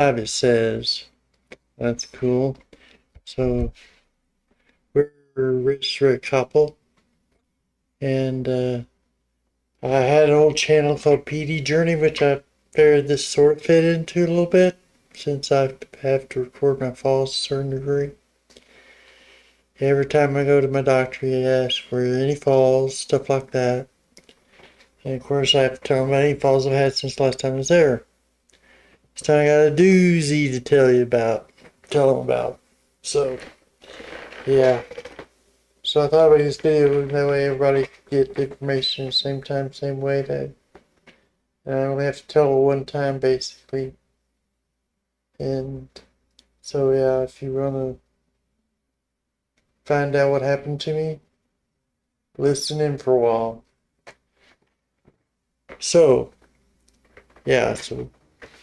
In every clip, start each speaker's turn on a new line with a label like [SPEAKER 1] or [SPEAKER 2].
[SPEAKER 1] It says. That's cool. So we're a rich couple, and I had an old channel called PD Journey, which I figured this sort of fit into a little bit since I have to record my falls to a certain degree. Every time I go to my doctor, he asks for any falls, stuff like that. And of course, I have to tell him about any falls I've had since the last time I was there. This time I got a doozy to tell him about. So, yeah. So I thought I'd make this video that way everybody can get the information at the same time, same way. And I only have to tell it one time basically. And so yeah, if you want to find out what happened to me, listen in for a while. So yeah, so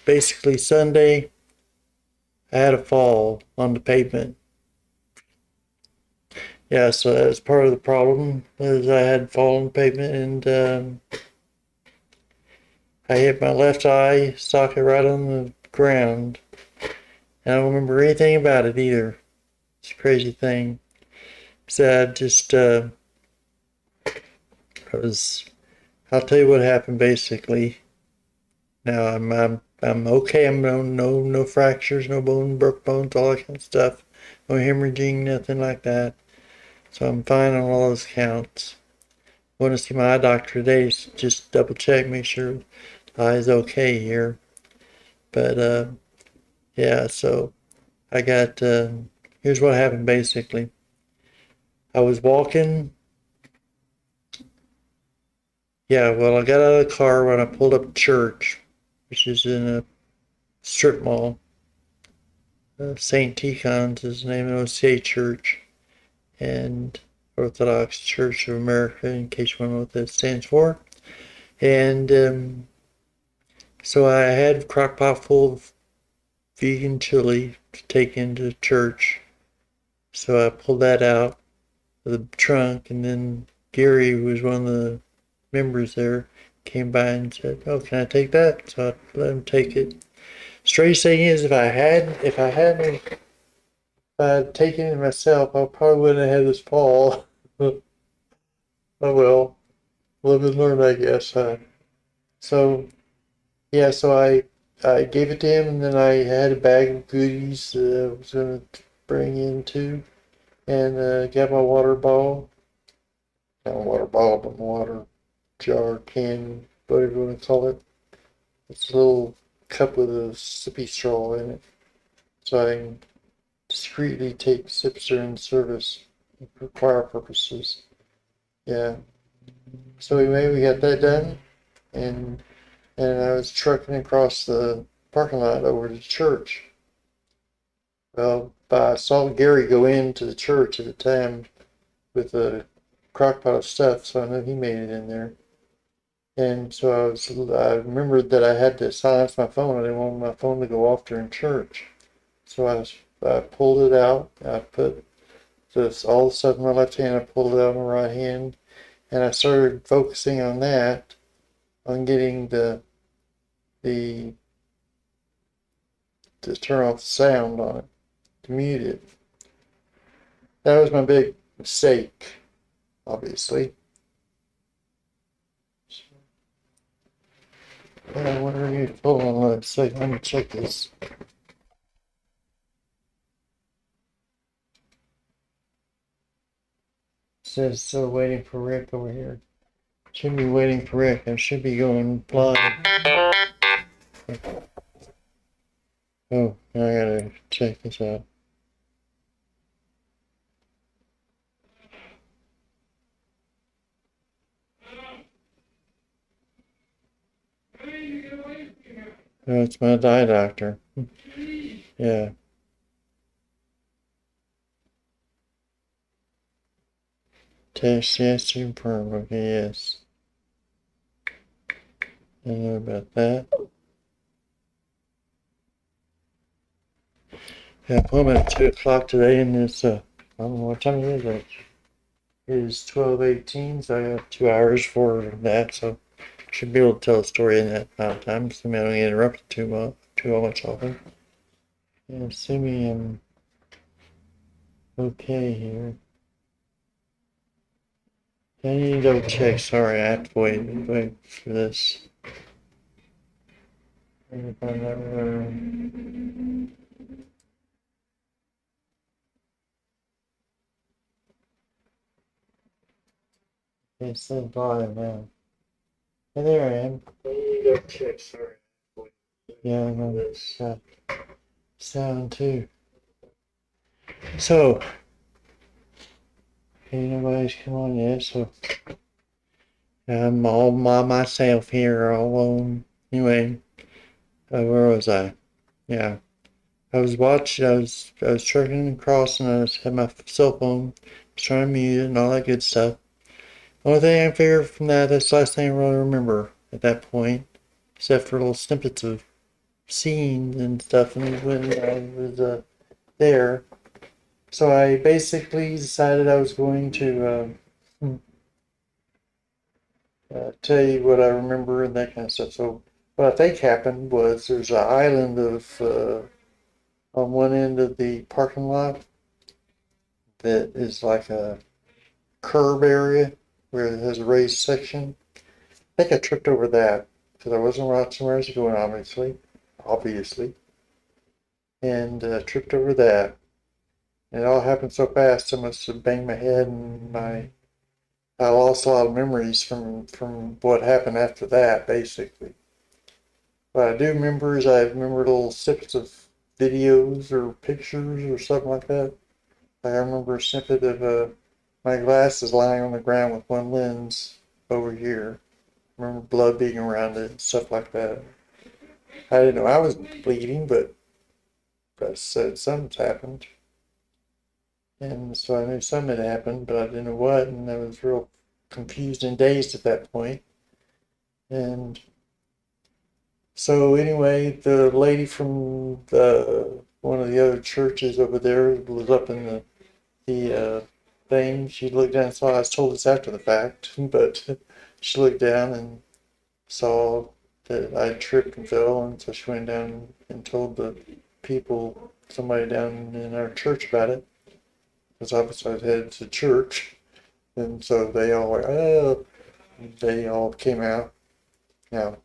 [SPEAKER 1] basically Sunday I had a fall on the pavement. Yeah, so that was part of the problem, was I had fallen on the pavement, and I hit my left eye socket right on the ground. And I don't remember anything about it either. It's a crazy thing. So I just, I was, I'll tell you what happened basically. Now I'm okay. I'm no fractures, no broke bones, all that kind of stuff. No hemorrhaging, nothing like that. So I'm fine on all those counts. Want to see my eye doctor today, just double check, make sure the eye is okay here. But yeah, so I got, here's what happened basically. I was walking. Yeah, well, I got out of the car when I pulled up to church, which is in a strip mall. St. Tikhon's is the name of the OCA church, and Orthodox Church of America, in case you want to know what that stands for. And so I had a crock pot full of vegan chili to take into church. So I pulled that out of the trunk, and then Gary, who was one of the members there, came by and said, "Oh, can I take that?" So I let him take it. Strange thing is, if I hadn't taken it myself, I probably wouldn't have had this fall. Oh well, live and learn, I guess. So yeah, so I gave it to him, and then I had a bag of goodies that I was gonna bring in too, and got my water bottle, not a water bottle, but my water jar, can, whatever you want to call it. It's a little cup with a sippy straw in it, so I can discreetly take sips during service for choir purposes. Yeah. So anyway, we got that done, and I was trucking across the parking lot over to church. Well, I saw Gary go into the church at the time with a crock pot of stuff, so I know he made it in there. And so I remembered that I had to silence my phone. I didn't want my phone to go off during church. So I pulled it out. I put all the stuff in my left hand. I pulled it out in my right hand, and I started focusing on that, on getting the to turn off the sound on it, to mute it. That was my big mistake, obviously. What are you? Hold on, let's see. Let me check this. It says still waiting for Rick over here. Should be waiting for Rick. I should be going blind. Oh, I gotta check this out. Oh, it's my eye doctor. Yeah. Test yes to confirm. Okay, yes. I know about that. Yeah, appointment at 2 o'clock today, and it's I don't know what time it is. It is 12:18, so I got 2 hours for that, so should be able to tell a story in that amount of time. So I don't get interrupted too much often. Yeah, assuming I'm okay here. I need to double check. Sorry, I have to wait for this. If I never, it's so blind now. Hey, there I am. I need to double check. Sorry. Yeah, I know this sound too. So, ain't nobody's come on yet, so I'm all by myself here, all alone. Anyway, where was I? Yeah. I was watching, I was trucking across and had my cell phone, trying to mute it and all that good stuff. Only thing I figured from that's the last thing I really remember at that point, except for little snippets of scenes and stuff and when I was there. So I basically decided I was going to tell you what I remember and that kind of stuff. So what I think happened was there's an island of on one end of the parking lot that is like a curb area where it has a raised section. I think I tripped over that because I wasn't watching where I was going, obviously, and tripped over that. And it all happened so fast, I must have banged my head, and I lost a lot of memories from what happened after that, basically. What I do remember is I remember little snippets of videos or pictures or something like that. Like I remember a snippet of my glasses lying on the ground with one lens over here. I remember blood being around it and stuff like that. I didn't know I was bleeding, but I said something's happened. And so I knew something had happened, but I didn't know what, and I was real confused and dazed at that point. And so anyway, the lady from one of the other churches over there was up in the thing. She looked down and saw. I was told this after the fact, but she looked down and saw that I tripped and fell, and so she went down and told the people, somebody down in our church about it, because obviously I was headed to church, and so they all were, oh, they all came out. Now,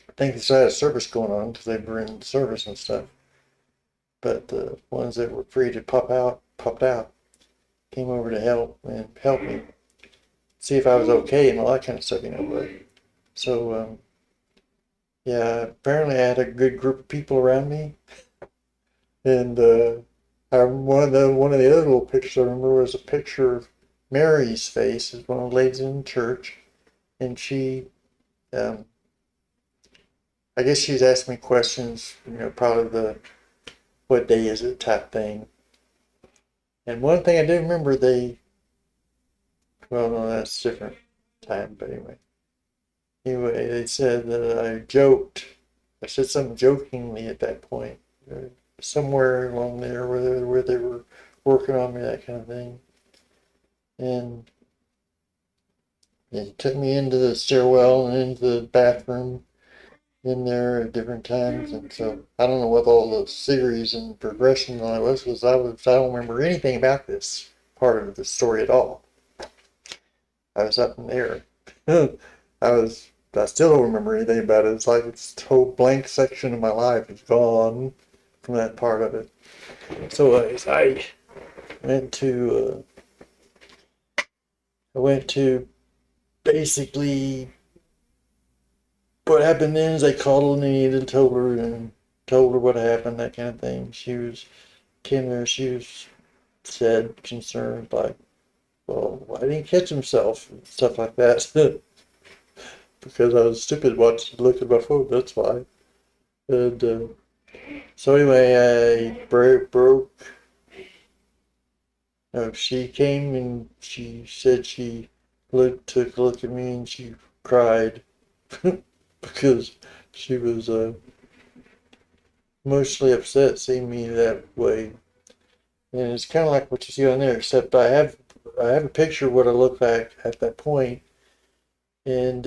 [SPEAKER 1] I think they still had a service going on because they were in service and stuff, but the ones that were free to popped out, came over to help me, see if I was okay and all that kind of stuff, but so yeah, apparently I had a good group of people around me, and one of the other little pictures I remember was a picture of Mary's face, is one of the ladies in church, and um, I guess she's asking me questions, probably the what day is it type thing. And one thing I do remember, well, no, that's a different time, but anyway, they said that I joked. I said something jokingly at that point, somewhere along there where they were working on me, that kind of thing. And they took me into the stairwell and into the bathroom in there at different times. And so I don't know what all the series and progression on it was, because I don't remember anything about this part of the story at all. I was up in there. I still don't remember anything about it. It's like it's a whole blank section of my life is gone from that part of it. So I went to basically what happened then is they called Anita and told her what happened, that kind of thing. Came there, she was sad, concerned, like, well, why didn't he catch himself? And stuff like that. Because I was stupid watching, looked at my phone, that's why. And so anyway, I broke. She came and she said took a look at me and she cried because she was emotionally upset seeing me that way. And it's kind of like what you see on there, except I have a picture of what I looked like at that point, and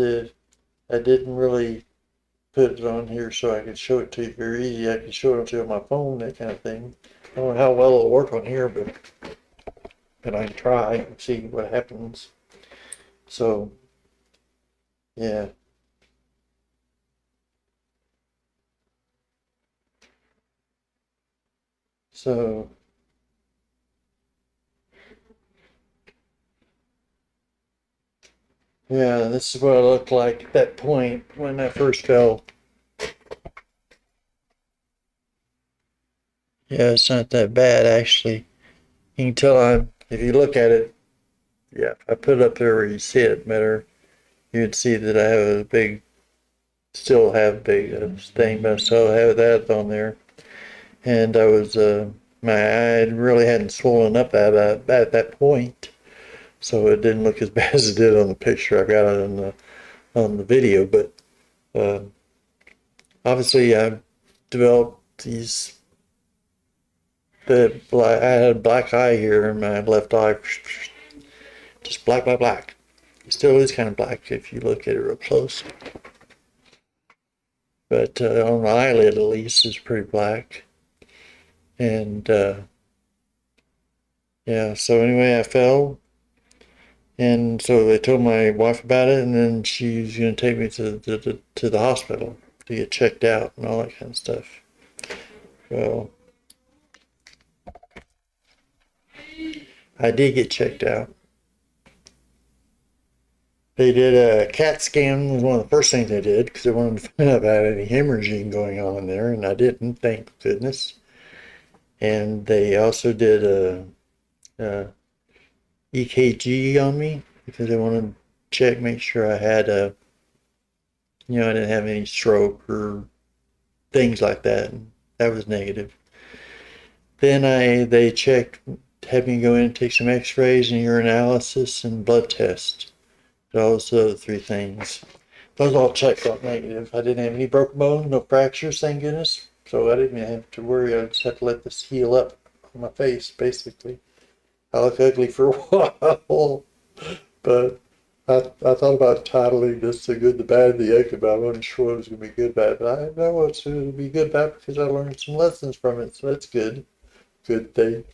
[SPEAKER 1] I didn't really put it on here so I can show it to you very easy. I can show it to you on my phone, that kind of thing. I don't know how well it'll work on here, but I can try and see what happens. So, yeah. So, yeah, this is what I looked like at that point when I first fell. Yeah, it's not that bad actually. You can tell if you look at it, yeah, if I put it up there where you see it better, you'd see that I have a big, still have big stain, but I still have that on there. And I was, my eye really hadn't swollen up at that point, so it didn't look as bad as it did on the picture I got on the video. But uh, obviously, I developed these. I had a black eye here in my left eye, just black, black, black. It still is kind of black if you look at it real close. But on the eyelid, at least, it's pretty black. And yeah, so anyway, I fell. And so they told my wife about it, and then she's going to take me to the hospital to get checked out and all that kind of stuff. Well, I did get checked out. They did a CAT scan, was one of the first things they did because they wanted to find out about any hemorrhaging going on there, and I didn't, thank goodness. And they also did a EKG on me because they wanted to check, make sure I had I didn't have any stroke or things like that. And that was negative. Then they checked, had me go in and take some X-rays and urinalysis and blood tests. Those are the three things. Those all checked out negative. I didn't have any broken bones, no fractures, thank goodness. So I didn't even have to worry. I just had to let this heal up on my face, basically. I look ugly for a while, but I thought about titling this The Good, the Bad, the Ugly, but I wasn't sure it was going to be good, bad. But I know it's going to be good, bad because I learned some lessons from it, so that's good. Good thing.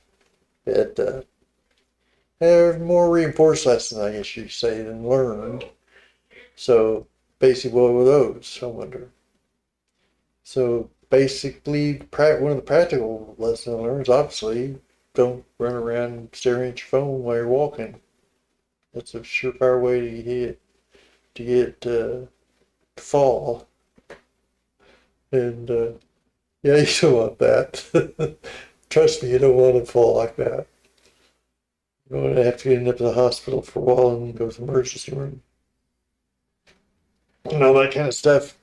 [SPEAKER 1] It more reinforced lessons, I guess you could say, than learned. So basically, what were those? I wonder. So basically, one of the practical lessons I learned is obviously don't run around staring at your phone while you're walking. That's a surefire way to fall. And yeah, you don't want that. Trust me, you don't want to fall like that. You don't want to have to end up in the hospital for a while and go to the emergency room and all that kind of stuff.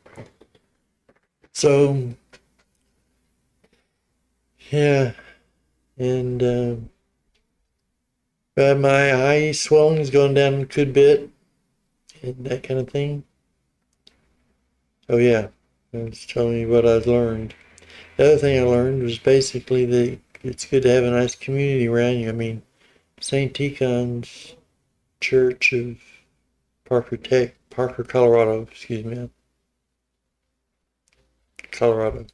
[SPEAKER 1] So yeah, and my eye swelling's gone down a good bit and that kind of thing. Oh yeah, I was telling you what I've learned. The other thing I learned was basically that it's good to have a nice community around you. I mean, St. Ticon's Church of Parker, Colorado, excuse me, Colorado.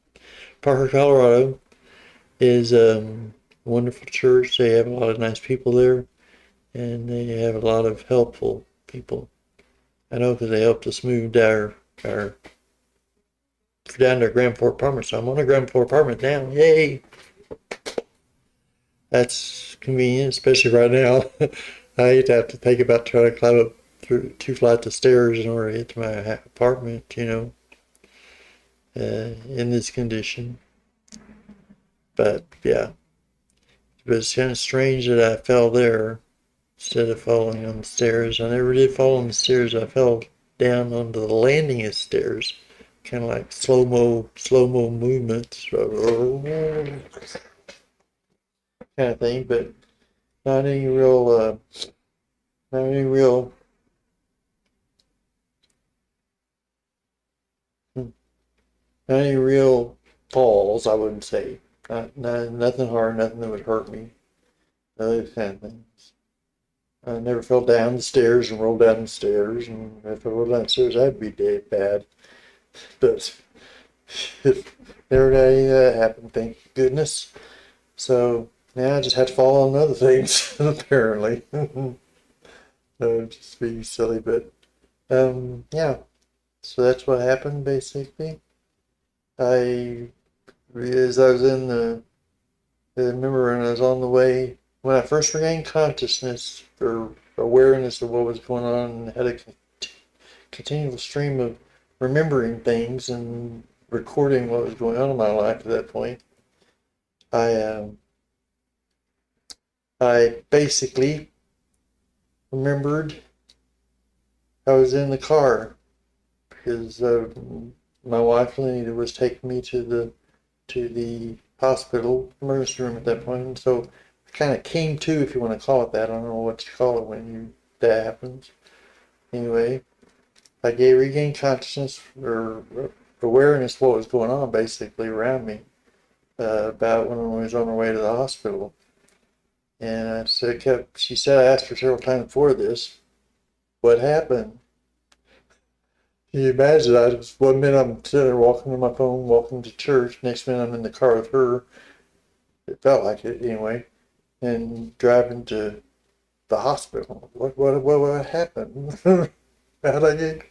[SPEAKER 1] Parker, Colorado is a wonderful church. They have a lot of nice people there, and they have a lot of helpful people. I know because they helped us move down to our ground floor apartment. So I'm on a ground floor apartment now. Yay! That's convenient, especially right now. I hate to have to think about trying to climb up through 2 flights of stairs in order to get to my apartment, in this condition. But yeah, but it's kind of strange that I fell there instead of falling on the stairs. I never did fall on the stairs. I fell down onto the landing of stairs, kind of like slow mo movements, kind of thing. But not any real, not any real, not any real falls. I wouldn't say. Nothing hard, nothing that would hurt me. Those kind of things. I never fell down the stairs and rolled down the stairs, and if I rolled down the stairs, that'd be dead bad. But never had any of that happen, thank goodness. So now I just had to fall on other things, apparently. Just being silly, but yeah. So that's what happened basically. I, as I was I remember when I was on the way, when I first regained consciousness or awareness of what was going on and had a continual stream of remembering things and recording what was going on in my life at that point, I I basically remembered I was in the car because my wife Lenita was taking me to the hospital emergency room at that point, and so I kind of came to, if you want to call it that. I don't know what you call it when that happens. Anyway, I regained consciousness or awareness of what was going on basically around me about when I was on my way to the hospital. And she said, I asked her several times before this, what happened? Can you imagine? One minute I'm sitting there walking on my phone, walking to church. Next minute I'm in the car with her. It felt like it anyway. And driving to the hospital. What happened? How'd I get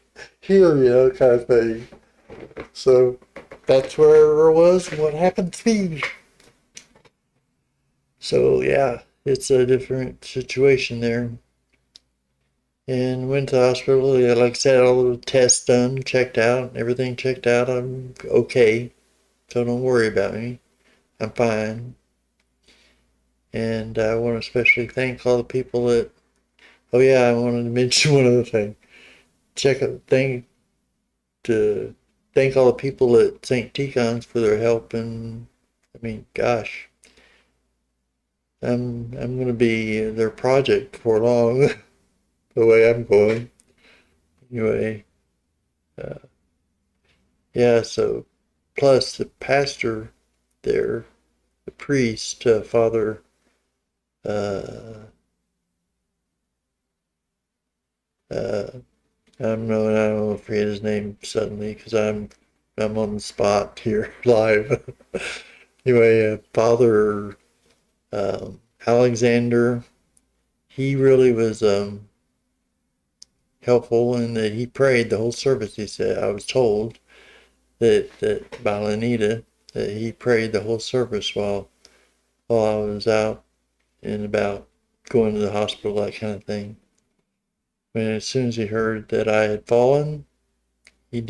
[SPEAKER 1] here? Kind of thing. So that's where I was and what happened to me. So yeah, it's a different situation there. And went to the hospital. Yeah, like I said, all the tests done, checked out, everything checked out. I'm okay, so don't worry about me. I'm fine. And I want to especially thank all the people that. Oh yeah, I wanted to mention one other thing. Check out thing to thank all the people at St. Ticon's for their help. And I mean, gosh, I'm gonna be their project before long. The way I'm going. Anyway, uh, yeah. So plus the pastor there, the priest, Father. Uh, uh, I don't know if I forget his name suddenly because I'm on the spot here live. Anyway, Father Alexander, he really was helpful in that he prayed the whole service. He said, I was told that by Lenita that he prayed the whole service while I was out and about going to the hospital, that kind of thing. When as soon as he heard that I had fallen, he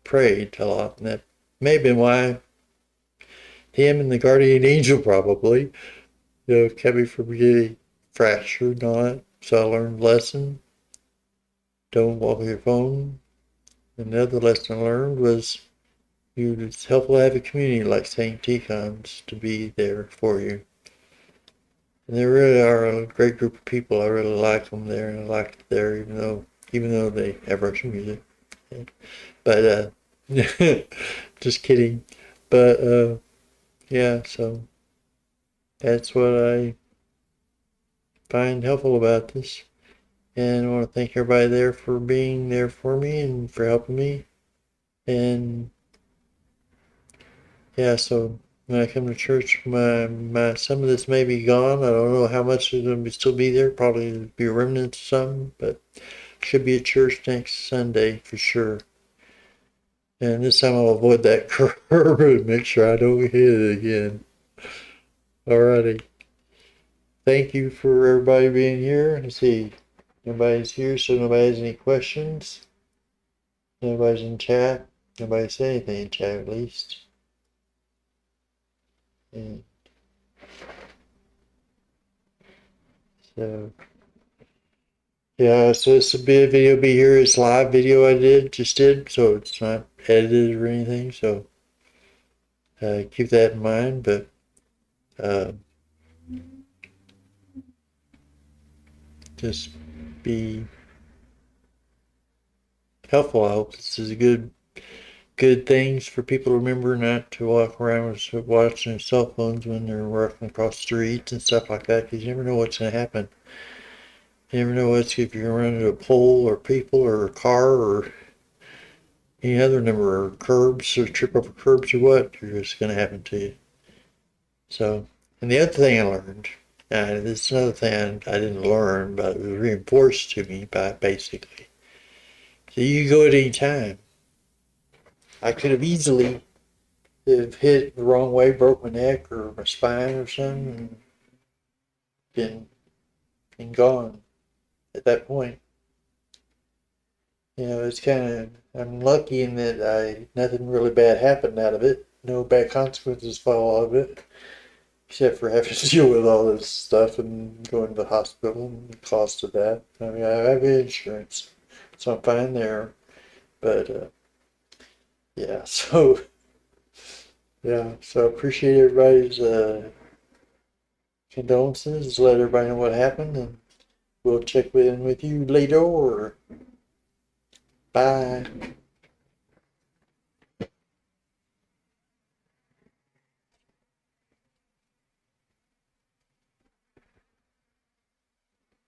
[SPEAKER 1] prayed a lot, and that may have been why him and the guardian angel probably, kept me from getting fractured and all that. So I learned a lesson. Don't walk with your phone. Another lesson I learned was it's helpful to have a community like St. Ticon's to be there for you. And they really are a great group of people. I really like them there, and I like it there, even though they have Russian music. But just kidding. But yeah, so that's what I find helpful about this. And I want to thank everybody there for being there for me and for helping me. And yeah, so when I come to church, my some of this may be gone. I don't know how much is going to still be there. Probably be a remnant of some, but should be at church next Sunday for sure. And this time I'll avoid that curb and make sure I don't hit it again. Alrighty. Thank you for everybody being here. Let's see. Nobody's here, so nobody has any questions. Nobody's in chat. Nobody said anything in chat at least. And so yeah, so this will be a video be here. It's live video I just did, so it's not edited or anything. So keep that in mind. But uh, just be helpful. I hope this is a good things for people to remember, not to walk around with watching their cell phones when they're walking across the streets and stuff like that, because you never know what's going to happen. You never know if you're going to run into a pole or people or a car or any other number of curbs or trip over curbs or what, you're just going to happen to you. So, and the other thing I learned, this is another thing I didn't learn, but it was reinforced to me by basically. So you can go at any time. I could have easily have hit the wrong way, broke my neck or my spine or something, and been gone at that point. It's kind of, I'm lucky in that nothing really bad happened out of it. No bad consequences fall out of it, except for having to deal with all this stuff and going to the hospital and the cost of that. I mean, I have insurance, so I'm fine there. But yeah, so yeah, so appreciate everybody's condolences. Let everybody know what happened, and we'll check in with you later. Bye.